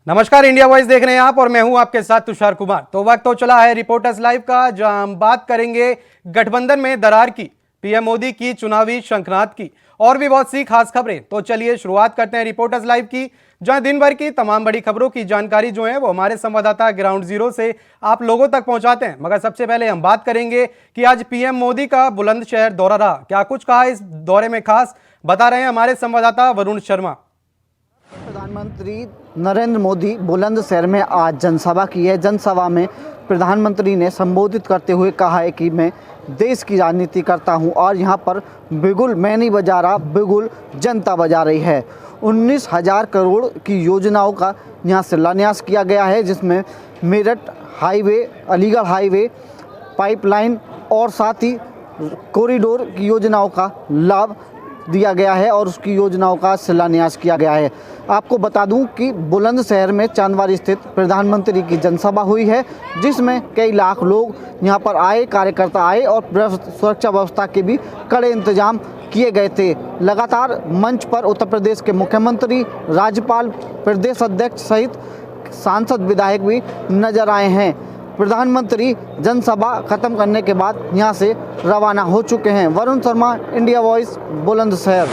नमस्कार, India voice देख रहे हैं आप और मैं हूं आपके साथ तुषार कुमार। तो वक्त तो चला है रिपोर्टर्स लाइव का, जहां हम बात करेंगे गठबंधन में दरार की, पीएम मोदी की चुनावी शंखनाद की और भी बहुत सी खास खबरें। तो चलिए शुरुआत करते हैं रिपोर्टर्स लाइव की, जहां दिन भर की तमाम बड़ी खबरों की जानकारी जो है वो हमारे संवाददाता ग्राउंड जीरो से आप लोगों तक पहुंचाते हैं। मगर सबसे पहले हम बात करेंगे कि आज पीएम मोदी का बुलंदशहर दौरा रहा, क्या कुछ कहा इस दौरे में खास, बता रहे हैं हमारे संवाददाता वरुण शर्मा। प्रधानमंत्री नरेंद्र मोदी बुलंदशहर में आज जनसभा की है। जनसभा में प्रधानमंत्री ने संबोधित करते हुए कहा है कि मैं देश की राजनीति करता हूं और यहां पर बिगुल मैं नहीं बजा रहा, बिगुल जनता बजा रही है। 19,000 करोड़ की योजनाओं का यहां शिलान्यास किया गया है, जिसमें Meerut highway, Aligarh highway, pipeline और साथ ही कॉरिडोर की योजनाओं का लाभ दिया गया है और उसकी योजनाओं का शिलान्यास किया गया है। आपको बता दूं कि बुलंदशहर में चांदवारी स्थित प्रधानमंत्री की जनसभा हुई है, जिसमें कई लाख लोग यहां पर आए, कार्यकर्ता आए और सुरक्षा व्यवस्था के भी कड़े इंतजाम किए गए थे। लगातार मंच पर उत्तर प्रदेश के मुख्यमंत्री, राज्यपाल, प्रदेश अध्यक्ष सहित सांसद, विधायक भी नजर आए हैं। प्रधानमंत्री जनसभा खत्म करने के बाद यहां से रवाना हो चुके हैं। Varun Sharma, India voice, Bulandshahr.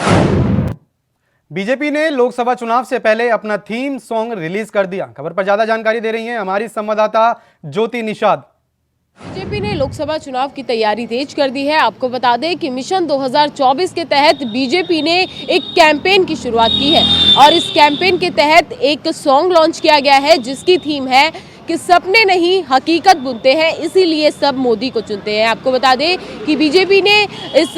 BJP ने लोकसभा चुनाव से पहले अपना थीम सॉन्ग रिलीज कर दिया। खबर पर ज्यादा जानकारी दे रही हैं हमारी संवाददाता ज्योति निषाद। बीजेपी ने लोकसभा चुनाव की तैयारी तेज कर दी है। आपको बता दें कि मिशन 2024 के तहत बीजेपी ने एक कैंपेन की शुरुआत की है और इस कैंपेन के तहत एक सॉन्ग लॉन्च किया गया है, जिसकी थीम है कि सपने नहीं हकीकत बुनते हैं, इसीलिए सब मोदी को चुनते हैं। आपको बता दें कि बीजेपी ने इस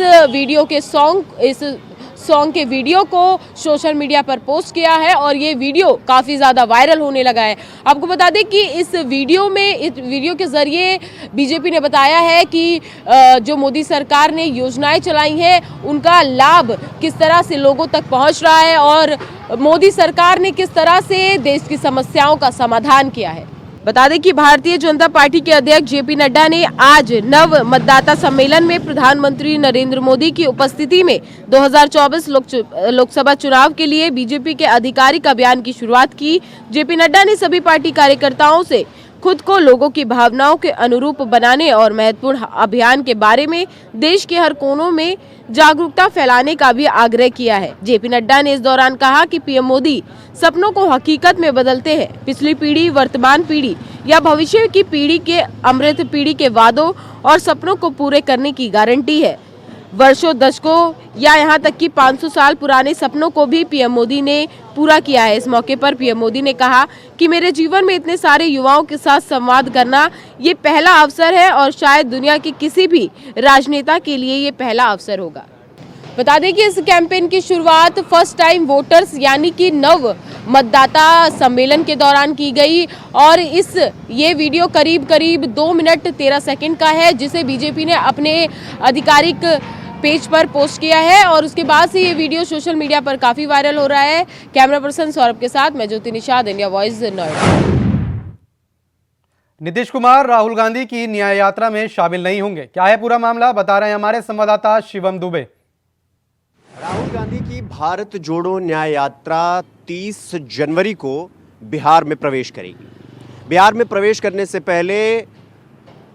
सॉन्ग के वीडियो को सोशल मीडिया पर पोस्ट किया है और ये वीडियो काफ़ी ज़्यादा वायरल होने लगा है। आपको बता दें कि इस वीडियो के ज़रिए बीजेपी ने बताया है कि जो मोदी सरकार ने योजनाएं चलाई हैं उनका लाभ किस तरह से लोगों तक पहुंच रहा है और मोदी सरकार ने किस तरह से देश की समस्याओं का समाधान किया है। बता दें कि भारतीय जनता पार्टी के अध्यक्ष जेपी नड्डा ने आज नव मतदाता सम्मेलन में प्रधानमंत्री नरेंद्र मोदी की उपस्थिति में 2024 लोकसभा चुनाव के लिए बीजेपी के आधिकारिक अभियान की शुरुआत की। जेपी नड्डा ने सभी पार्टी कार्यकर्ताओं से खुद को लोगों की भावनाओं के अनुरूप बनाने और महत्वपूर्ण अभियान के बारे में देश के हर कोनों में जागरूकता फैलाने का भी आग्रह किया है। जेपी नड्डा ने इस दौरान कहा कि पीएम मोदी सपनों को हकीकत में बदलते हैं। पिछली पीढ़ी, वर्तमान पीढ़ी या भविष्य की पीढ़ी के अमृत पीढ़ी के वादों और सपनों को पूरे करने की गारंटी है। वर्षों, दशकों या यहाँ तक कि 500 साल पुराने सपनों को भी पीएम मोदी ने पूरा किया है। इस मौके पर पीएम मोदी ने कहा कि मेरे जीवन में इतने सारे युवाओं के साथ संवाद करना ये पहला अवसर है और शायद दुनिया के किसी भी राजनेता के लिए ये पहला अवसर होगा। बता दें कि इस कैंपेन की शुरुआत फर्स्ट टाइम वोटर्स यानी कि नव मतदाता सम्मेलन के दौरान की गई और ये वीडियो करीब 2 मिनट 13 सेकंड का है, जिसे बीजेपी ने अपने आधिकारिक पेज पर पोस्ट किया है और उसके बाद से ये वीडियो सोशल मीडिया पर काफी वायरल हो रहा है। कैमरा पर्सन सौरभ के साथ मैं ज्योति निषाद, इंडिया वॉइस, नोएडा। नीतीश कुमार राहुल गांधी की न्याय यात्रा में शामिल नहीं होंगे, क्या है पूरा मामला, बता रहे हैं हमारे संवाददाता शिवम दुबे। राहुल गांधी की भारत जोड़ो न्याय यात्रा 30 जनवरी को बिहार में प्रवेश करेगी। बिहार में प्रवेश करने से पहले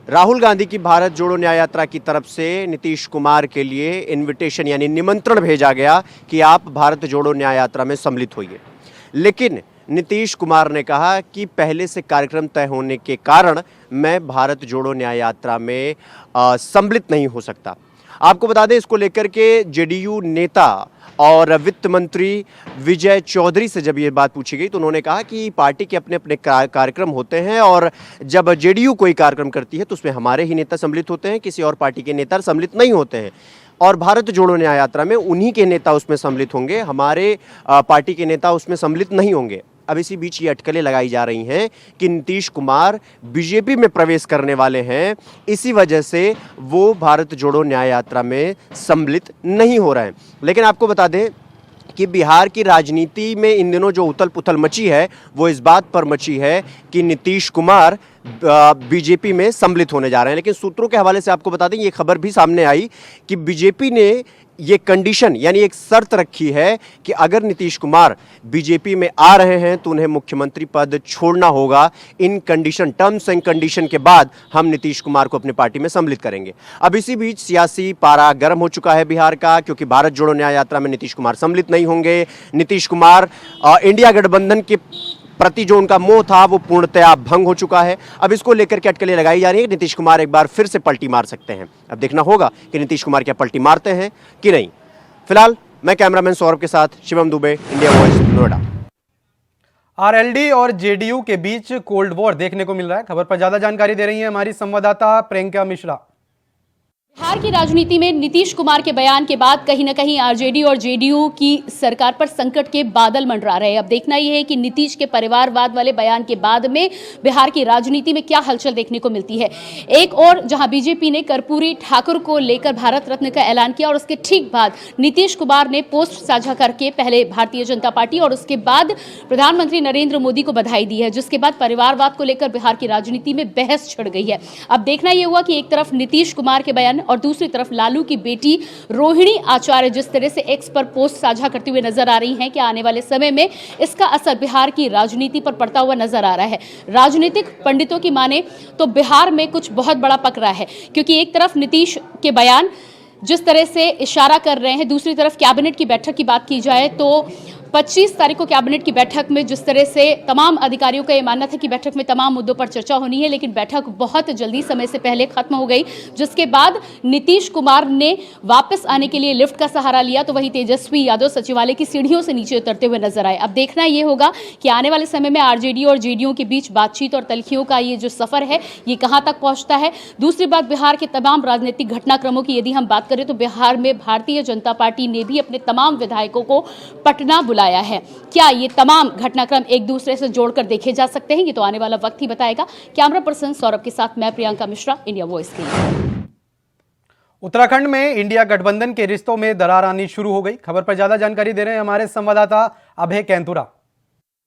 राहुल गांधी की भारत जोड़ो न्याय यात्रा की तरफ से नीतीश कुमार के लिए इनविटेशन यानी निमंत्रण भेजा गया कि आप भारत जोड़ो न्याय यात्रा में सम्मिलित होइए। लेकिन नीतीश कुमार ने कहा कि पहले से कार्यक्रम तय होने के कारण मैं भारत जोड़ो न्याय यात्रा में सम्मिलित नहीं हो सकता। आपको बता दें, इसको लेकर के जेडीयू नेता और वित्त मंत्री विजय चौधरी से जब ये बात पूछी गई तो उन्होंने कहा कि पार्टी के अपने अपने कार्यक्रम होते हैं और जब जेडीयू कोई कार्यक्रम करती है तो उसमें हमारे ही नेता सम्मिलित होते हैं, किसी और पार्टी के नेता सम्मिलित नहीं होते हैं और भारत जोड़ो न्याय यात्रा में उन्हीं के नेता उसमें सम्मिलित होंगे, हमारे पार्टी के नेता उसमें सम्मिलित नहीं होंगे। अब इसी बीच ये अटकलें लगाई जा रही हैं कि नीतीश कुमार बीजेपी में प्रवेश करने वाले हैं, इसी वजह से वो भारत जोड़ो न्याय यात्रा में सम्मिलित नहीं हो रहे हैं। लेकिन आपको बता दें कि बिहार की राजनीति में इन दिनों जो उथल पुथल मची है वो इस बात पर मची है कि नीतीश कुमार बीजेपी में सम्मिलित होने जा रहे हैं। लेकिन सूत्रों के हवाले से आपको बता दें, ये खबर भी सामने आई कि बीजेपी ने ये कंडीशन यानी एक शर्त रखी है कि अगर नीतीश कुमार बीजेपी में आ रहे हैं तो उन्हें मुख्यमंत्री पद छोड़ना होगा। इन कंडीशन, टर्म्स एंड कंडीशन के बाद हम नीतीश कुमार को अपनी पार्टी में सम्मिलित करेंगे। अब इसी बीच सियासी पारा गर्म हो चुका है बिहार का, क्योंकि भारत जोड़ो न्याय यात्रा में नीतीश कुमार सम्मिलित नहीं होंगे। नीतीश कुमार इंडिया गठबंधन के प्रति जो उनका मोह था वो पूर्णतया भंग हो चुका है। अब इसको लेकर के अटकलें लगाई जा रही है कि नीतीश कुमार एक बार फिर से पलटी मार सकते हैं। अब देखना होगा कि नीतीश कुमार क्या पलटी मारते हैं कि नहीं। फिलहाल मैं कैमरामैन सौरभ के साथ Shivam Dubey, India voice, Noida. RLD और जेडीयू के बीच कोल्ड वॉर देखने को मिल रहा है। खबर पर ज्यादा जानकारी दे रही है हमारी संवाददाता प्रियंका मिश्रा। बिहार की राजनीति में नीतीश कुमार के बयान के बाद कहीं न कहीं आरजेडी और जेडीयू की सरकार पर संकट के बादल मंडरा रहे हैं। अब देखना यह है कि नीतीश के परिवारवाद वाले बयान के बाद में बिहार की राजनीति में क्या हलचल देखने को मिलती है। एक और जहां बीजेपी ने कर्पूरी ठाकुर को लेकर भारत रत्न का ऐलान किया और उसके ठीक बाद नीतीश कुमार ने पोस्ट साझा करके पहले भारतीय जनता पार्टी और उसके बाद प्रधानमंत्री नरेंद्र मोदी को बधाई दी है, जिसके बाद परिवारवाद को लेकर बिहार की राजनीति में बहस छिड़ गई है। अब देखना यह हुआ कि एक तरफ नीतीश कुमार के बयान और दूसरी तरफ लालू की बेटी रोहिणी आचार्य जिस तरह से एक्स पर पोस्ट साझा करते हुए नजर आ रही हैं कि आने वाले समय में इसका असर बिहार की राजनीति पर पड़ता हुआ नजर आ रहा है। राजनीतिक पंडितों की माने तो बिहार में कुछ बहुत बड़ा पक रहा है, क्योंकि एक तरफ नीतीश के बयान जिस तरह से इशारा कर रहे हैं, दूसरी तरफ कैबिनेट की बैठक की बात की जाए तो 25 तारीख को कैबिनेट की बैठक में जिस तरह से तमाम अधिकारियों का यह मानना था कि बैठक में तमाम मुद्दों पर चर्चा होनी है, लेकिन बैठक बहुत जल्दी समय से पहले खत्म हो गई, जिसके बाद नीतीश कुमार ने वापस आने के लिए लिफ्ट का सहारा लिया तो वही तेजस्वी यादव सचिवालय की सीढ़ियों से नीचे उतरते हुए नजर आए। अब देखना यह होगा कि आने वाले समय में आरजेडी और जेडीयू के बीच बातचीत और तलखियों का ये जो सफर है ये कहां तक पहुंचता है। दूसरी बात, बिहार के तमाम राजनीतिक घटनाक्रमों की यदि हम बात करें तो बिहार में भारतीय जनता पार्टी ने भी अपने तमाम विधायकों को पटना बुलाया है। क्या ये तमाम घटनाक्रम एक दूसरे से जोड़कर देखे जा सकते हैं, ये तो आने वाला वक्त ही बताएगा। कैमरा पर्सन सौरभ के साथ मैं प्रियंका मिश्रा, इंडिया वॉइस के लिए। उत्तराखंड में इंडिया गठबंधन के रिश्तों में दरार आनी शुरू हो गई। खबर पर ज्यादा जानकारी दे रहे हैं हमारे संवाददाता अभय कैंतुरा।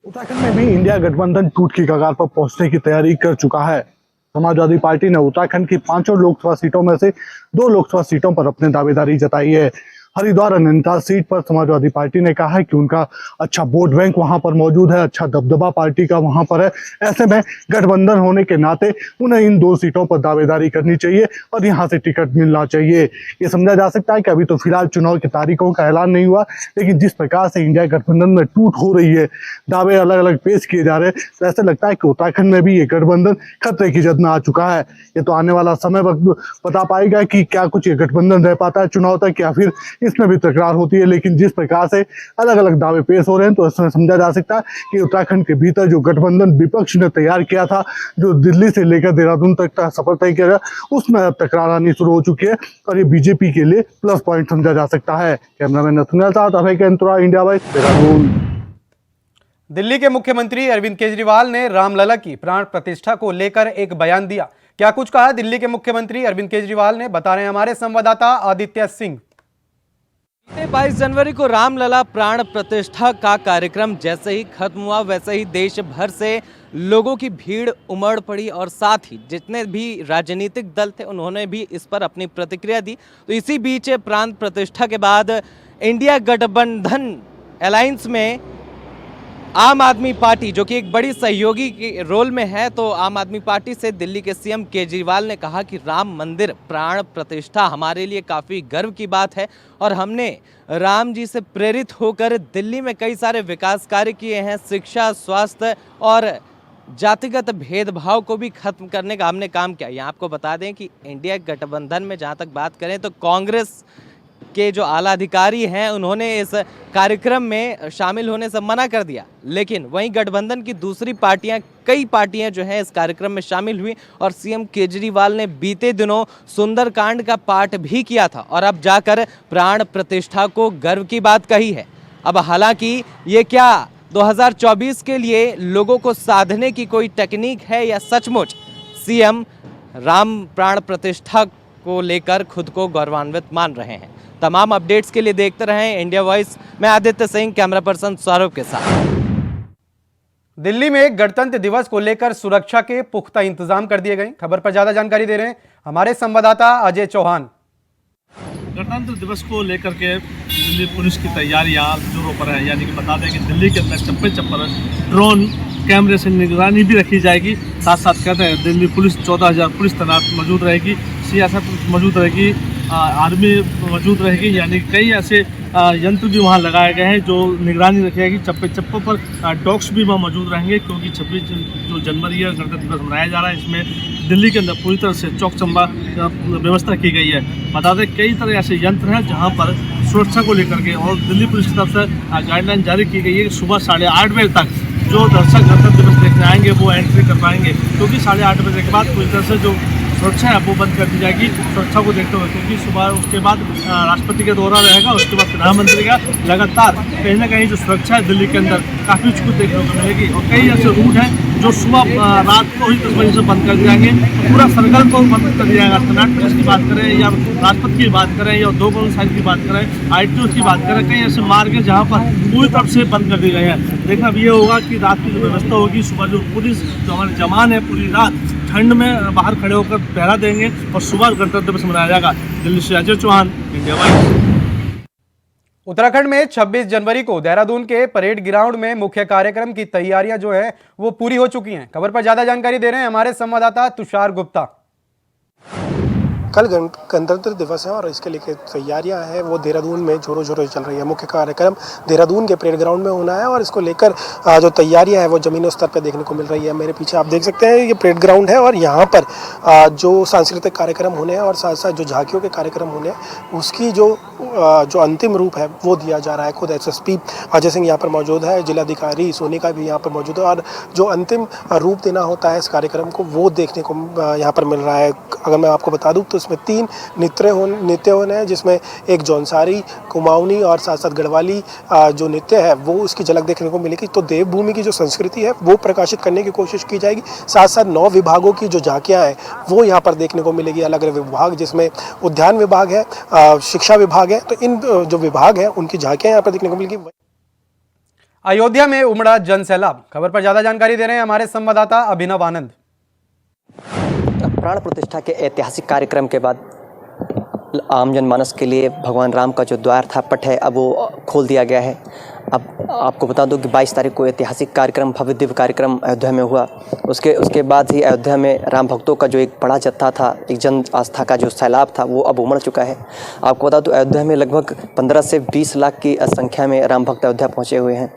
उत्तराखंड में भी इंडिया गठबंधन टूट की कगार पर पहुंचने की तैयारी कर चुका है। समाजवादी पार्टी ने उत्तराखंड की 5 लोकसभा सीटों में से 2 लोकसभा सीटों पर अपनी दावेदारी जताई है। हरिद्वार और नैनीताल सीट पर समाजवादी पार्टी ने कहा है कि उनका अच्छा वोट बैंक वहां पर मौजूद है, अच्छा दबदबा पार्टी का वहां पर है। ऐसे में गठबंधन होने के नाते उन्हें इन 2 सीटों पर दावेदारी करनी चाहिए और यहां से टिकट मिलना चाहिए। ये समझा जा सकता है कि अभी तो फिलहाल चुनाव की तारीखों का ऐलान नहीं हुआ, लेकिन जिस प्रकार से इंडिया गठबंधन में टूट हो रही है, दावे अलग अलग पेश किए जा रहे हैं, तो ऐसा लगता है कि उत्तराखंड में भी ये गठबंधन खतरे की जद में आ चुका है। ये तो आने वाला समय बता पाएगा कि क्या कुछ ये गठबंधन रह पाता है चुनाव तक या फिर इसमें भी तकरार होती है। लेकिन जिस प्रकार से अलग अलग दावे पेश हो रहे हैं तो इसमें समझा जा सकता है कि उत्तराखंड के भीतर जो गठबंधन विपक्ष ने तैयार किया था, जो दिल्ली से लेकर देहरादून तक का सफर तय किया गया, उसमें अब तकरार आनी शुरू हो चुकी है और ये बीजेपी के लिए प्लस पॉइंट समझा जा सकता है। कैमरामैन नथुनिया साथ अभय कैंतुरा, इंडिया वॉइस, देहरादून। दिल्ली के मुख्यमंत्री अरविंद केजरीवाल ने रामलला की प्राण प्रतिष्ठा को लेकर एक बयान दिया। क्या कुछ कहा दिल्ली के मुख्यमंत्री अरविंद केजरीवाल ने, बता रहे हैं हमारे संवाददाता आदित्य सिंह। 22 जनवरी को रामलला प्राण प्रतिष्ठा का कार्यक्रम जैसे ही खत्म हुआ वैसे ही देश भर से लोगों की भीड़ उमड़ पड़ी और साथ ही जितने भी राजनीतिक दल थे उन्होंने भी इस पर अपनी प्रतिक्रिया दी। तो इसी बीच प्राण प्रतिष्ठा के बाद इंडिया गठबंधन अलायंस में आम आदमी पार्टी, जो कि एक बड़ी सहयोगी के रोल में है, तो आम आदमी पार्टी से दिल्ली के सीएम केजरीवाल ने कहा कि राम मंदिर प्राण प्रतिष्ठा हमारे लिए काफ़ी गर्व की बात है और हमने राम जी से प्रेरित होकर दिल्ली में कई सारे विकास कार्य किए हैं। शिक्षा, स्वास्थ्य और जातिगत भेदभाव को भी खत्म करने का हमने काम किया। यहाँ आपको बता दें कि इंडिया गठबंधन में जहाँ तक बात करें तो कांग्रेस के जो आला अधिकारी हैं उन्होंने इस कार्यक्रम में शामिल होने से मना कर दिया, लेकिन वहीं गठबंधन की दूसरी पार्टियां, कई पार्टियां जो हैं इस कार्यक्रम में शामिल हुई और सीएम केजरीवाल ने बीते दिनों सुंदरकांड का पाठ भी किया था और अब जाकर प्राण प्रतिष्ठा को गर्व की बात कही है। अब हालांकि ये क्या 2024 के लिए लोगों को साधने की कोई टेक्निक है या सचमुच सीएम राम प्राण प्रतिष्ठा को लेकर खुद को गौरवान्वित मान रहे हैं। तमाम अपडेट्स के लिए देखते रहें इंडिया वॉइस। मैं आदित्य सिंह, कैमरा पर्सन सौरभ के साथ। दिल्ली में गणतंत्र दिवस को लेकर सुरक्षा के पुख्ता इंतजाम कर दिए गए। खबर पर ज्यादा जानकारी दे रहे हैं हमारे संवाददाता अजय चौहान। गणतंत्र दिवस को लेकर के दिल्ली पुलिस की तैयारियां जोरों पर है। यानी कि बता दें कि दिल्ली के अंदर चप्पे चप्पर ड्रोन कैमरे से निगरानी भी रखी जाएगी। साथ साथ कहते हैं दिल्ली पुलिस 14,000 पुलिस तैनात मौजूद रहेगी, सियासत मौजूद रहेगी, आर्मी मौजूद रहेगी। यानी कई ऐसे यंत्र भी वहाँ लगाए गए हैं जो निगरानी रखेगी। चप्पे चप्पों पर डॉग्स भी वहाँ मौजूद रहेंगे, क्योंकि 26 जो जनवरी है गणतंत्र दिवस मनाया जा रहा है। इसमें दिल्ली के अंदर पूरी तरह से चौक चंबा व्यवस्था की गई है। बता दें कई तरह ऐसे यंत्र हैं जहाँ पर सुरक्षा को लेकर के और दिल्ली पुलिस की तरफ से गाइडलाइन जारी की गई है कि सुबह 8:30 बजे तक जो दर्शक गणतंत्र दिवस देखने आएंगे वो एंट्री कर पाएंगे, क्योंकि 8:30 बजे के बाद पूरी तरह से जो सुरक्षा है वो बंद कर दी जाएगी। सुरक्षा को देखते हुए, क्योंकि सुबह उसके बाद राष्ट्रपति का दौरा रहेगा, उसके बाद प्रधानमंत्री का लगातार कहीं ना कहीं जो सुरक्षा है दिल्ली के अंदर काफ़ी कुछ देखने को मिलेगी। और कई ऐसे रूट हैं जो सुबह रात को ही 10 बजे से बंद कर दिए जाएंगे। पूरा सर्कल को बंद कर दिया जाएगा। कर्नाटक पुलिस की बात करें या राजपथ की बात करें या 2 करोड़ साइड की बात करें, ITO की बात करें, कई ऐसे मार्ग हैं जहाँ पर पूरी तरफ से बंद कर दिए गए हैं। देखना अब ये होगा कि रात की जो व्यवस्था होगी, सुबह जो पुलिस जो हमारे जवान है पूरी रात ठंड में बाहर खड़े होकर पहरा देंगे और सुबह गणतंत्र दिवस मनाया जाएगा। दिल्ली से अजय चौहान, इंडिया वाइज। उत्तराखंड में 26 जनवरी को देहरादून के परेड ग्राउंड में मुख्य कार्यक्रम की तैयारियां जो है वो पूरी हो चुकी हैं। खबर पर ज्यादा जानकारी दे रहे हैं हमारे संवाददाता तुषार गुप्ता। कल गणतंत्र दिवस है और इसके लिए तैयारियां हैं वो देहरादून में जोरों शोरों से चल रही है। मुख्य कार्यक्रम देहरादून के परेड ग्राउंड में होना है और इसको लेकर जो तैयारियां हैं वो जमीनी स्तर पर देखने को मिल रही है। मेरे पीछे आप देख सकते हैं ये परेड ग्राउंड है और यहाँ पर जो सांस्कृतिक कार्यक्रम होने हैं और साथ साथ जो झांकियों के कार्यक्रम होने हैं उसकी जो अंतिम रूप है वो दिया जा रहा है। खुद SSP अजय सिंह यहाँ पर मौजूद है, जिलाधिकारी सोनिका भी यहाँ पर मौजूद है और जो अंतिम रूप देना होता है इस कार्यक्रम को वो देखने को यहाँ पर मिल रहा है। अगर मैं आपको बता दूं तो इसमें 3 नृत्य होने हैं, जिसमें एक जौनसारी, कुमाऊनी और साथ साथ गढ़वाली जो नृत्य है वो उसकी झलक देखने को मिलेगी। तो देवभूमि की जो संस्कृति है वो प्रकाशित करने की कोशिश की जाएगी। साथ साथ 9 विभागों की जो झांकियाँ हैं वो यहाँ पर देखने को मिलेगी। अलग अलग विभाग, जिसमें उद्यान विभाग है, शिक्षा विभाग है, तो इन जो विभाग है उनकी झांकियाँ यहाँ पर देखने को मिलेगी। अयोध्या में उमड़ा जन सैलाब। खबर पर ज्यादा जानकारी दे रहे हैं हमारे संवाददाता अभिनव आनंद। प्राण प्रतिष्ठा के ऐतिहासिक कार्यक्रम के बाद आम जनमानस के लिए भगवान राम का जो द्वार था पट है अब वो खोल दिया गया है। अब आपको बता दूं कि 22 तारीख को ऐतिहासिक कार्यक्रम, भव्य दिव्य कार्यक्रम अयोध्या में हुआ। उसके बाद ही अयोध्या में राम भक्तों का जो एक बड़ा जत्था था, एक जन आस्था का जो सैलाब था वो अब उमड़ चुका है। आपको बता दूं अयोध्या में लगभग 15 से 20 लाख की संख्या में राम भक्त अयोध्या पहुँचे हुए हैं।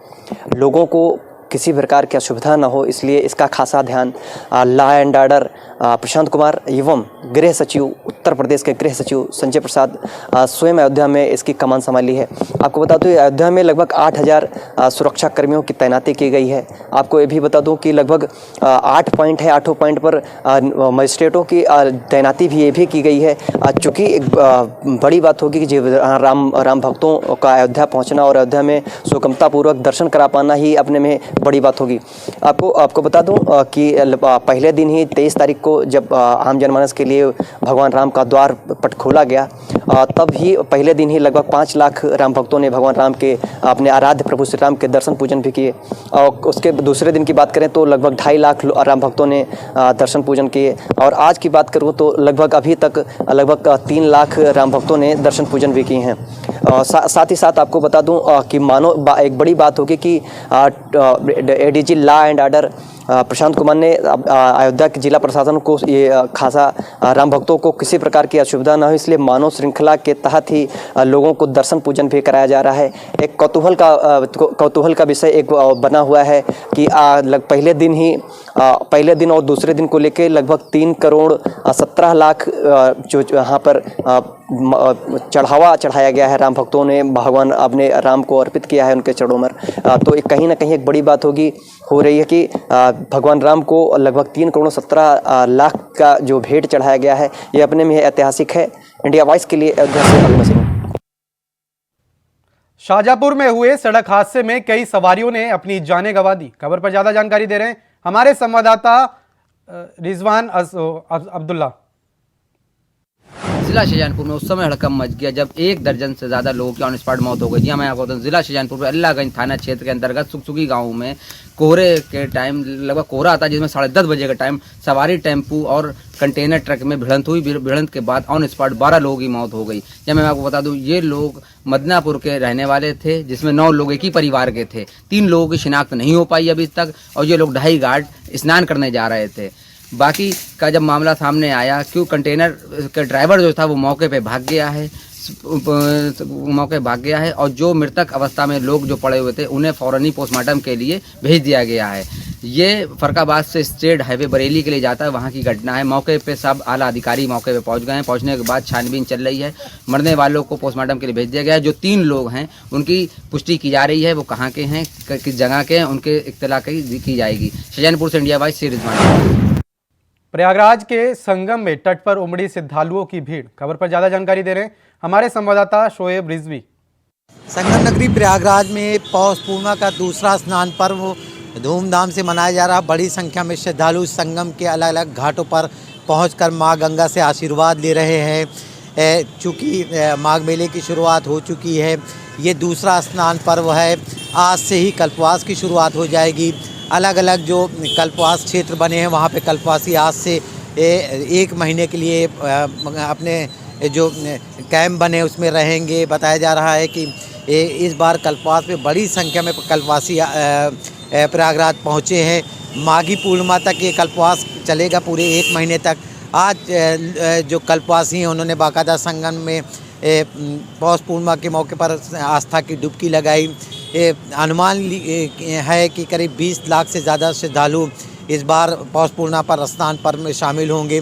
लोगों को किसी प्रकार की असुविधा न हो इसलिए इसका खासा ध्यान law and order Prashant Kumar एवं गृह सचिव, उत्तर प्रदेश के गृह सचिव संजय प्रसाद स्वयं अयोध्या में इसकी कमान संभाली है। आपको बता दूं अयोध्या में लगभग 8,000 सुरक्षा कर्मियों की तैनाती की गई है। आपको ये भी बता दूं कि लगभग 8 पॉइंट है, 8 पॉइंट पर मजिस्ट्रेटों की तैनाती भी ये भी की गई है। चूँकि एक बड़ी बात होगी कि राम भक्तों का अयोध्या पहुँचना और अयोध्या में सुगमतापूर्वक दर्शन करा पाना ही अपने में बड़ी बात होगी। आपको बता दूं कि पहले दिन ही 23 तारीख को जब आम जनमानस के लिए भगवान राम का द्वार पट खोला गया तब ही पहले दिन ही लगभग 5 लाख राम भक्तों ने भगवान राम के अपने आराध्य प्रभु श्री राम के दर्शन पूजन भी किए। और उसके दूसरे दिन की बात करें तो लगभग 2.5 लाख राम भक्तों ने दर्शन पूजन किए। और आज की बात करूँ तो लगभग अभी तक लगभग 3 लाख राम भक्तों ने दर्शन पूजन भी किए हैं। साथ ही साथ आपको बता दूं कि मानो एक बड़ी बात होगी कि ADG law and order Prashant Kumar ने अयोध्या के जिला प्रशासन को ये खासा राम भक्तों को किसी प्रकार की असुविधा न हो इसलिए मानव श्रृंखला के तहत ही लोगों को दर्शन पूजन भी कराया जा रहा है। एक कौतूहल का विषय एक बना हुआ है कि पहले दिन और दूसरे दिन को लेकर लगभग 3 करोड़ 17 लाख जो यहाँ पर चढ़ावा चढ़ाया गया है। राम भक्तों ने भगवान अपने राम को अर्पित किया है उनके चरणों में। तो कहीं ना कहीं एक बड़ी बात हो रही है कि भगवान राम को लगभग 3 करोड़ 17 लाख का जो भेंट चढ़ाया गया है ये अपने में ऐतिहासिक है। इंडिया वॉइस के लिए अयोध्या से अभिनव सिंह। शाहजहांपुर में हुए सड़क हादसे में कई सवारियों ने अपनी जानें गंवा दी। खबर पर ज्यादा जानकारी दे रहे हैं हमारे संवाददाता रिजवान अब्दुल्ला। जिला शाहजहानपुर में उस समय हड़कंप मच गया जब 1 दर्जन से ज़्यादा लोगों की ऑन स्पॉट मौत हो गई। जी मैं आपको बताऊँ, जिला शाहजहानपुर में अल्लाहगंज थाना क्षेत्र के अंतर्गत सुखसुगी गाँव में कोहरे के टाइम लगभग कोहरा आता जिसमें 10:30 बजे का टाइम सवारी टेम्पू और कंटेनर ट्रक में भिड़ंत हुई। भिड़ंत के बाद ऑन स्पॉट 12 लोगों की मौत हो गई। या मैं आपको बता दूं, ये लोग मदनापुर के रहने वाले थे जिसमें 9 लोग एक ही परिवार के थे। 3 लोगों की शिनाख्त नहीं हो पाई अभी तक और ये लोग ढाई घाट स्नान करने जा रहे थे। बाकी का जब मामला सामने आया, क्यों कंटेनर का ड्राइवर जो था वो मौके पे भाग गया है और जो मृतक अवस्था में लोग जो पड़े हुए थे उन्हें फौरनी पोस्टमार्टम के लिए भेज दिया गया है। ये फरकाबाद से स्टेट हाईवे बरेली के लिए जाता है, वहाँ की घटना है। मौके पे सब आला अधिकारी मौके पे पहुँच गए हैं। पहुँचने के बाद छानबीन चल रही है। मरने वालों को पोस्टमार्टम के लिए भेज दिया गया है। जो 3 लोग हैं उनकी पुष्टि की जा रही है, वो कहाँ के हैं, किस जगह के हैं, उनके इत्तला की जाएगी। शाहजहानपुर से इंडिया वाइज से रिजवान। प्रयागराज के संगम में तट पर उमड़ी श्रद्धालुओं की भीड़। खबर पर ज्यादा जानकारी दे रहे हैं हमारे संवाददाता शोएब रिजवी। संगम नगरी प्रयागराज में पौष पूर्णिमा का दूसरा स्नान पर्व धूमधाम से मनाया जा रहा। बड़ी संख्या में श्रद्धालु संगम के अलग अलग घाटों पर पहुंचकर मां गंगा से आशीर्वाद ले रहे हैं। चूँकि माघ मेले की शुरुआत हो चुकी है, ये दूसरा स्नान पर्व है। आज से ही कल्पवास की शुरुआत हो जाएगी। अलग अलग जो कल्पवास क्षेत्र बने हैं वहाँ पे कल्पवासी आज से 1 महीने के लिए अपने जो कैंप बने उसमें रहेंगे। बताया जा रहा है कि इस बार कल्पवास में बड़ी संख्या में कल्पवासी प्रयागराज पहुँचे हैं। माघी पूर्णिमा तक ये कल्पवास चलेगा, पूरे 1 महीने तक। आज जो कल्पवासी हैं उन्होंने बाकायदा संगम में पौष पूर्णिमा के मौके पर आस्था की डुबकी लगाई। अनुमान है कि करीब 20 लाख से ज़्यादा श्रद्धालु इस बार पौष पूर्णिमा पर स्नान पर्व में शामिल होंगे।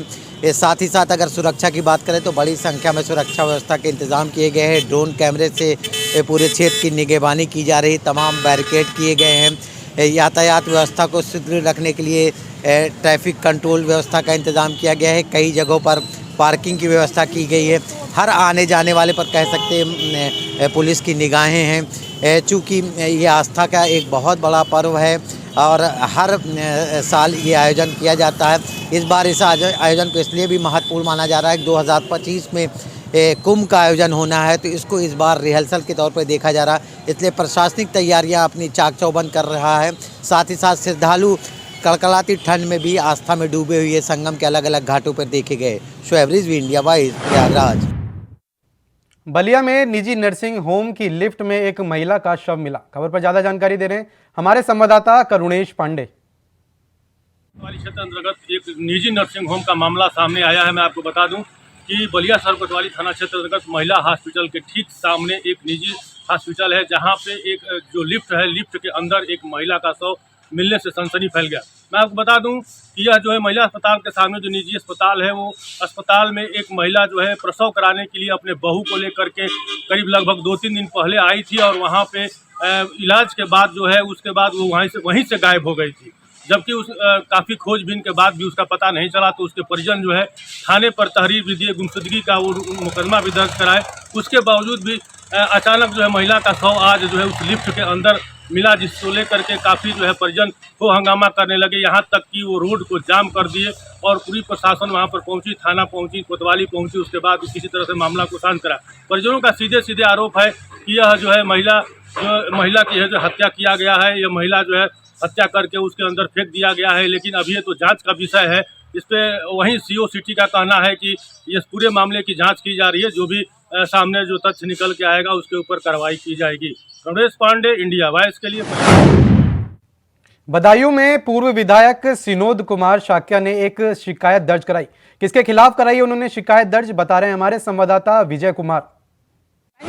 साथ ही साथ अगर सुरक्षा की बात करें तो बड़ी संख्या में सुरक्षा व्यवस्था के इंतजाम किए गए हैं। ड्रोन कैमरे से पूरे क्षेत्र की निगरानी की जा रही। तमाम बैरिकेड किए गए हैं। यातायात व्यवस्था को सुदृढ़ रखने के लिए ट्रैफिक कंट्रोल व्यवस्था का इंतज़ाम किया गया है। कई जगहों पर पार्किंग की व्यवस्था की गई है। हर आने जाने वाले पर कह सकते हैं पुलिस की निगाहें हैं। चूँकि ये आस्था का एक बहुत बड़ा पर्व है और हर साल ये आयोजन किया जाता है। इस बार इस आयोजन को इसलिए भी महत्वपूर्ण माना जा रहा है कि 2025 में कुंभ का आयोजन होना है, तो इसको इस बार रिहर्सल के तौर पर देखा जा रहा है। इसलिए प्रशासनिक तैयारियां अपनी चाक चौबंद कर रहा है। साथ ही साथ श्रद्धालु कड़कड़ाती ठंड में भी आस्था में डूबे हुए संगम के अलग अलग घाटों पर देखे गए। शोएब रिजवी, इंडिया वाइज, प्रयागराज। बलिया में निजी नर्सिंग होम की लिफ्ट में एक महिला का शव मिला। खबर पर ज्यादा जानकारी दे रहे हैं हमारे संवाददाता करुणेश पांडे। क्षेत्र अंतर्गत एक निजी नर्सिंग होम का मामला सामने आया है। मैं आपको बता दूं कि बलिया सर कोतवाली थाना क्षेत्र अंतर्गत महिला हॉस्पिटल के ठीक सामने एक निजी हॉस्पिटल है, जहां पे एक जो लिफ्ट है, लिफ्ट के अंदर एक महिला का शव मिलने से सनसनी फैल गया। मैं आपको बता दूं कि यह जो है महिला अस्पताल के सामने जो निजी अस्पताल है, वो अस्पताल में एक महिला जो है प्रसव कराने के लिए अपने बहू को लेकर के करीब लगभग 2-3 दिन पहले आई थी और वहाँ पे इलाज के बाद जो है उसके बाद वो वहीं से गायब हो गई थी। जबकि उस काफ़ी खोजबीन के बाद भी उसका पता नहीं चला, तो उसके परिजन जो है थाने पर तहरीर भी दिए, गुमशुदगी का वो मुकदमा भी दर्ज कराए। उसके बावजूद भी अचानक जो है महिला का शव आज जो है उस लिफ्ट के अंदर मिला, जिसको लेकर के काफ़ी जो है परिजन को हंगामा करने लगे। यहाँ तक कि वो रोड को जाम कर दिए और पूरी प्रशासन वहाँ पर पहुँची, थाना पहुँची, कोतवाली पहुँची। उसके बाद किसी तरह से मामला को शांत करा। परिजनों का सीधे आरोप है कि यह जो है महिला की है जो हत्या किया गया है, यह महिला जो है हत्या करके उसके अंदर फेंक दिया गया है। लेकिन अभी ये तो जांच का विषय है। इस पर वहीं सीओ सिटी का कहना है कि इस पूरे मामले की जांच की जा रही है। जो भी सामने जो तथ्य निकल के आएगा उसके ऊपर कार्रवाई की जाएगी। करुणेश पांडे, इंडिया वाइस के लिए। बदायूं में पूर्व विधायक सिनोद कुमार शाक्या ने एक शिकायत दर्ज कराई। किसके खिलाफ कराई उन्होंने शिकायत दर्ज, बता रहे हैं हमारे संवाददाता विजय कुमार।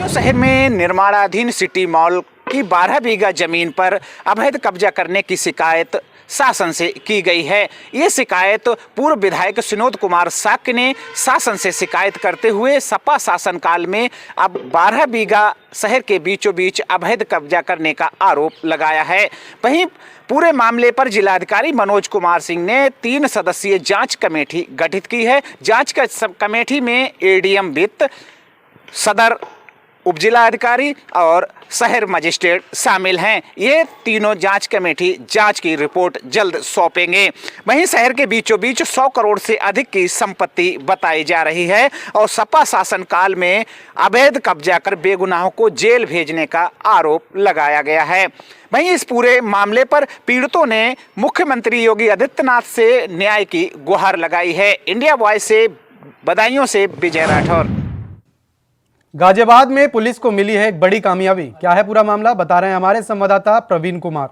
शहर में निर्माणाधीन सिटी मॉल की 12 बीघा जमीन पर अवैध कब्जा करने की शिकायत शासन से की गई है। ये शिकायत पूर्व विधायक सिनोद कुमार शाक्य ने शासन से शिकायत करते हुए सपा शासनकाल में अब 12 बीघा शहर के बीचों बीच अवैध कब्जा करने का आरोप लगाया है। वहीं पूरे मामले पर जिलाधिकारी मनोज कुमार सिंह ने 3 सदस्यीय जांच कमेटी गठित की है। जांच कमेटी में एडीएम वित्त, सदर उपजिला अधिकारी और शहर मजिस्ट्रेट शामिल हैं। ये तीनों जांच कमेटी जांच की रिपोर्ट जल्द सौंपेंगे। वहीं शहर के बीचों बीच 100 करोड़ से अधिक की संपत्ति बताई जा रही है और सपा शासनकाल में अवैध कब्जा कर बेगुनाहों को जेल भेजने का आरोप लगाया गया है। वहीं इस पूरे मामले पर पीड़ितों ने मुख्यमंत्री योगी आदित्यनाथ से न्याय की गुहार लगाई है। इंडिया वॉइस से बदायूं से विजय राठौर। गाजियाबाद में पुलिस को मिली है एक बड़ी कामयाबी। क्या है पूरा मामला, बता रहे हैं हमारे संवाददाता प्रवीण कुमार।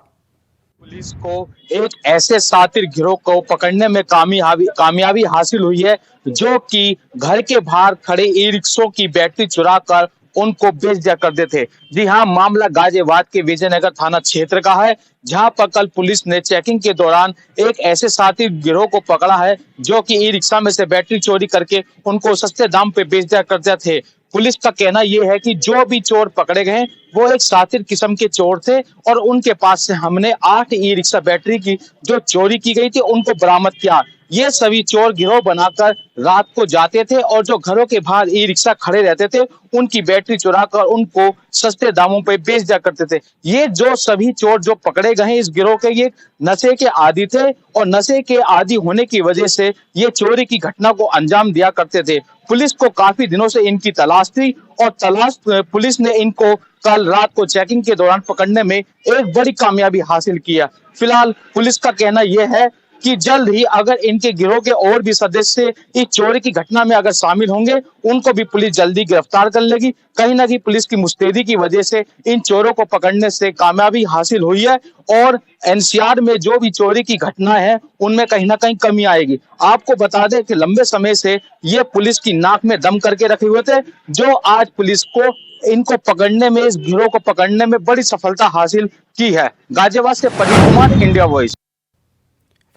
पुलिस को एक ऐसे शातिर गिरोह को पकड़ने में कामयाबी हासिल हुई है जो कि घर के बाहर खड़े ई रिक्शों की बैटरी चुरा कर उनको बेच दिया करते थे। जी हाँ, मामला गाजियाबाद के विजयनगर थाना क्षेत्र का है, जहां पर कल पुलिस ने चेकिंग के दौरान एक ऐसे शातिर गिरोह को पकड़ा है जो कि ई रिक्शा में से बैटरी चोरी करके उनको सस्ते दाम पे बेच दिया करते थे। पुलिस का कहना यह है कि जो भी चोर पकड़े गए वो एक शातिर किस्म के चोर थे और उनके पास से हमने 8 ई रिक्शा बैटरी की जो चोरी की गई थी उनको बरामद किया। ये सभी चोर गिरोह बनाकर रात को जाते थे और जो घरों के बाहर ई रिक्शा खड़े रहते थे उनकी बैटरी चुराकर उनको सस्ते दामों पे बेच दिया करते थे। ये जो सभी चोर जो पकड़े गए इस गिरोह के, ये नशे के आदी थे और नशे के आदी होने की वजह से ये चोरी की घटना को अंजाम दिया करते थे। पुलिस को काफी दिनों से इनकी तलाश थी और पुलिस ने इनको कल रात को चेकिंग के दौरान पकड़ने में एक बड़ी कामयाबी हासिल किया। फिलहाल पुलिस का कहना यह है कि जल्द ही अगर इनके गिरोह के और भी सदस्य इस चोरी की घटना में अगर शामिल होंगे उनको भी पुलिस जल्दी गिरफ्तार कर लेगी। कहीं ना कहीं पुलिस की मुस्तैदी की वजह से इन चोरों को पकड़ने से कामयाबी हासिल हुई है और एनसीआर में जो भी चोरी की घटना है उनमें कहीं ना कहीं कमी आएगी। आपको बता दें कि लंबे समय से ये पुलिस की नाक में दम करके रखे हुए थे, जो आज पुलिस को इनको पकड़ने में, इस गिरोह को पकड़ने में बड़ी सफलता हासिल की है। गाजियाबाद से प्रवीण कुमार, इंडिया वॉइस।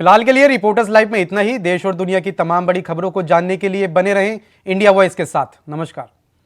फिलहाल के लिए रिपोर्टर्स लाइव में इतना ही। देश और दुनिया की तमाम बड़ी खबरों को जानने के लिए बने रहें इंडिया वॉइस के साथ। नमस्कार।